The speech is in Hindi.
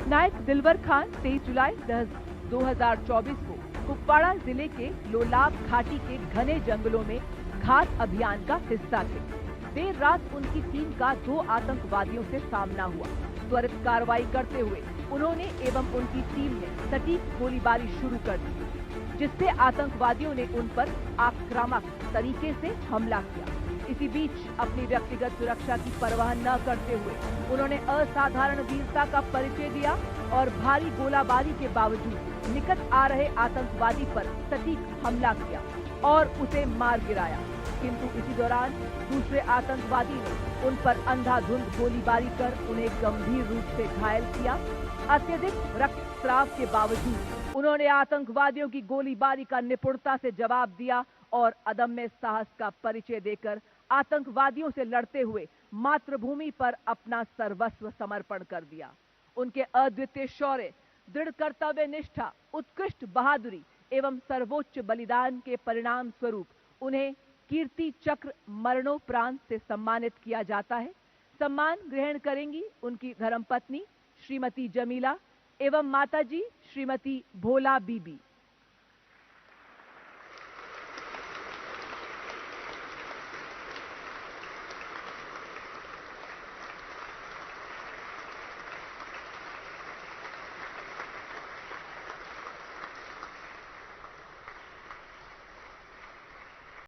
नायक दिलवर खान 23 जुलाई 2024 को कुपवाड़ा जिले के लोलाब घाटी के घने जंगलों में घात अभियान का हिस्सा थे। देर रात उनकी टीम का 2 आतंकवादियों से सामना हुआ। त्वरित कार्रवाई करते हुए उन्होंने एवं उनकी टीम ने सटीक गोलीबारी शुरू कर दी, जिससे आतंकवादियों ने उन पर आक्रामक तरीके से हमला किया। इसी बीच अपनी व्यक्तिगत सुरक्षा की परवाह न करते हुए उन्होंने असाधारण वीरता का परिचय दिया और भारी गोलाबारी के बावजूद निकट आ रहे आतंकवादी पर सटीक हमला किया और उसे मार गिराया। किंतु इसी दौरान दूसरे आतंकवादी ने उन पर अंधाधुंध गोलीबारी कर उन्हें गंभीर रूप से घायल किया। अत्यधिक रक्तस्राव के बावजूद उन्होंने आतंकवादियों की गोलीबारी का निपुणता से जवाब दिया और अदम्य साहस का परिचय देकर आतंकवादियों से लड़ते हुए मातृभूमि पर अपना सर्वस्व समर्पण कर दिया। उनके अद्वितीय शौर्य, दृढ़ कर्तव्य निष्ठा, उत्कृष्ट बहादुरी एवं सर्वोच्च बलिदान के परिणाम स्वरूप उन्हें कीर्ति चक्र मरणोपरांत से सम्मानित किया जाता है। सम्मान ग्रहण करेंगी उनकी धर्मपत्नी श्रीमती जमीला एवं माताजी श्रीमती भोला बीबी।